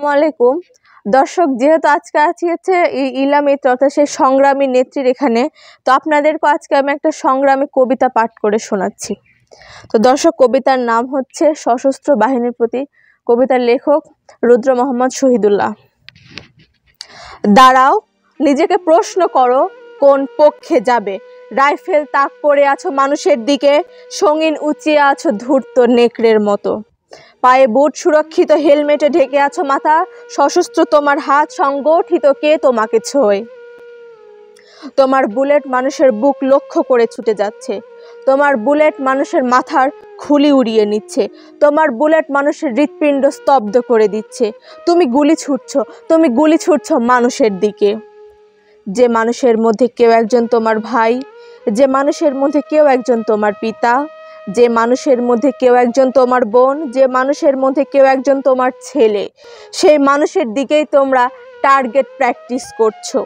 আসসালামু আলাইকুম দর্শক, যেহেতু আজকে আছি হচ্ছে ইলা মিত্র অর্থাৎ সেই সংগ্রামী নেত্রীর এখানে, তো আপনাদেরকে আজকে আমি একটা সংগ্রামী কবিতা পাঠ করে শোনাচ্ছি। তো দর্শক, কবিতার নাম হচ্ছে সশস্ত্র বাহিনীর প্রতি। কবিতার লেখক রুদ্র মোহাম্মদ শহীদুল্লাহ। দাঁড়াও, নিজেকে প্রশ্ন করো কোন পক্ষে যাবে। রাইফেল তাক করে আছো মানুষের দিকে, সঙ্গীন উঁচিয়ে আছো ধূর্ত নেকড়ের মতো। পায়ে বুট সুরক্ষিত, হেলমেটে ঢেকে আছো মাথা, সশস্ত্র তোমার হাত, সংগঠিত কে তোমাকে ছোঁয়। তোমার বুলেট মানুষের বুক লক্ষ্য করে ছুটে যাচ্ছে, তোমার বুলেট মানুষের মাথার খুলি উড়িয়ে নিচ্ছে, তোমার বুলেট মানুষের হৃৎপিণ্ড স্তব্ধ করে দিচ্ছে। তুমি গুলি ছুটছ মানুষের দিকে। যে মানুষের মধ্যে কেউ একজন তোমার ভাই, যে মানুষের মধ্যে কেউ একজন তোমার পিতা, যে মানুষের মধ্যে কেউ একজন তোমার বোন, যে মানুষের মধ্যে কেউ একজন তোমার ছেলে, সেই মানুষের দিকেই তোমরা টার্গেট প্র্যাকটিস করছো।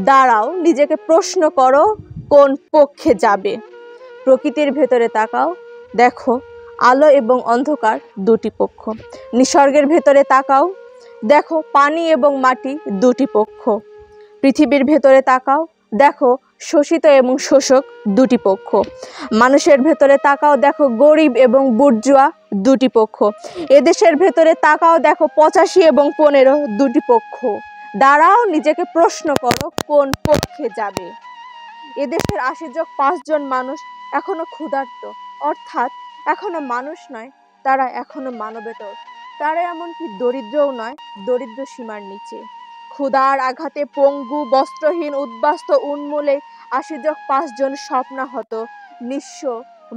দাঁড়াও, নিজেকে প্রশ্ন করো কোন পক্ষে যাবে। প্রকৃতির ভেতরে তাকাও, দেখো আলো এবং অন্ধকার দুটি পক্ষ। নিসর্গের ভেতরে তাকাও, দেখো পানি এবং মাটি দুটি পক্ষ। পৃথিবীর ভেতরে তাকাও, দেখো শোষিত এবং শোষক দুটি পক্ষ। মানুষের ভেতরে তাকাও, দেখো গরিব এবং বুর্জুয়া দুটি পক্ষ। এদেশের ভেতরে তাকাও, দেখো 85 এবং 15 দুটি পক্ষ। দাঁড়াও, নিজেকে প্রশ্ন করো কোন পক্ষে যাবে। এদেশের 80 জন মানুষ এখনো ক্ষুধার্ত, অর্থাৎ এখনো মানুষ নয়, তারা এখনো মানবেতর। তারা এমনকি দরিদ্রও নয়, দরিদ্র সীমার নিচে। ক্ষুধার আঘাতে পঙ্গু, বস্ত্রহীন, উদ্বাস্ত, উন্মূলে 80 জন স্বপ্নাহত নিঃস্ব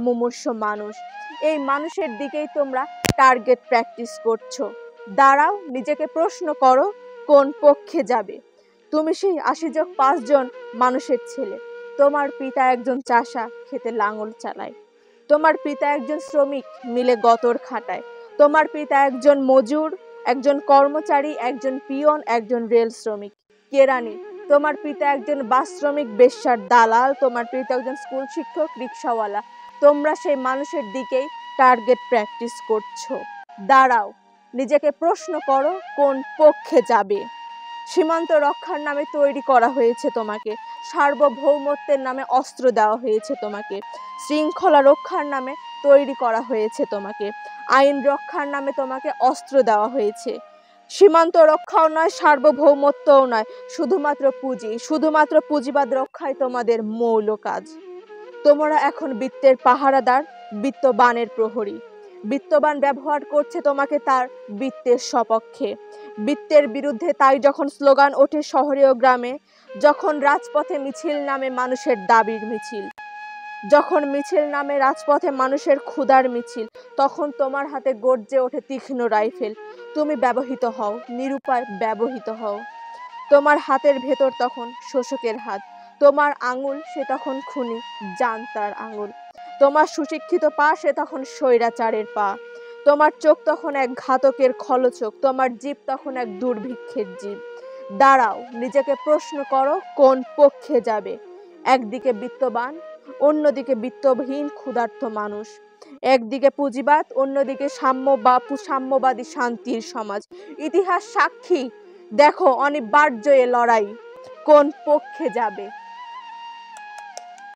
মুমূর্ষ মানুষ। এই মানুষের দিকেই তোমরা টার্গেট প্র্যাকটিস করছো। দাঁড়াও, নিজেকে প্রশ্ন করো কোন পক্ষে যাবে। তুমি সেই 80 জন মানুষের ছেলে। তোমার পিতা একজন চাষা, খেতে লাঙল চালায়। তোমার পিতা একজন শ্রমিক, মিলে গতর খাটায়। তোমার পিতা একজন মজুর, একজন কর্মচারী, একজন পিয়ন, একজন রেল শ্রমিক, কেরানি। তোমার পিতা একজন বাস শ্রমিক, বেশ্যার দালাল। তোমার পিতা একজন স্কুল শিক্ষক, রিক্সাওয়ালা। তোমরা সেই মানুষের দিকেই টার্গেট প্র্যাকটিস করছো। দাঁড়াও, নিজেকে প্রশ্ন করো কোন পক্ষে যাবে। সীমান্ত রক্ষার নামে তৈরি করা হয়েছে তোমাকে, সার্বভৌমত্বের নামে অস্ত্র দেওয়া হয়েছে তোমাকে, শৃঙ্খলা রক্ষার নামে তৈরি করা হয়েছে তোমাকে, আইন রক্ষার নামে তোমাকে অস্ত্র দেওয়া হয়েছে। সীমান্ত রক্ষাও নয়, সার্বভৌমত্বও নয়, শুধুমাত্র পুঁজিবাদ রক্ষাই তোমাদের মৌল কাজ। তোমরা এখন বৃত্তের পাহারাদার, বৃত্তবানের প্রহরী। বৃত্তবান ব্যবহার করছে তোমাকে তার বৃত্তের সপক্ষে, বৃত্তের বিরুদ্ধে। তাই যখন স্লোগান ওঠে শহরে ও গ্রামে, যখন রাজপথে মিছিল নামে মানুষের দাবির মিছিল, যখন মিছিল নামে রাজপথে মানুষের ক্ষুধার মিছিল, তখন তোমার হাতে গর্জে ওঠে তীক্ষ্ণ রাইফেল। তুমি ব্যবহৃত হও, নিরুপায় ব্যবহৃত হও। তোমার হাতের ভেতর তখন শোষকের হাত, তোমার আঙুল সে তখন খুনি জান্তার আঙুল, তোমার সুশিক্ষিত পা সে তখন স্বৈরাচারের পা, তোমার চোখ তখন এক ঘাতকের খলচোখ, তোমার জিভ তখন এক দুর্ভিক্ষের জিভ। দাঁড়াও, নিজেকে প্রশ্ন করো কোন পক্ষে যাবে। একদিকে বিত্তবান, অন্যদিকে বিত্তহীন ক্ষুধার্ত মানুষ। একদিকে পুঁজিবাদ, অন্যদিকে সাম্যবাদী শান্তির সমাজ। ইতিহাস সাক্ষী, দেখো অনিবার্য এ লড়াই। কোন পক্ষে যাবে।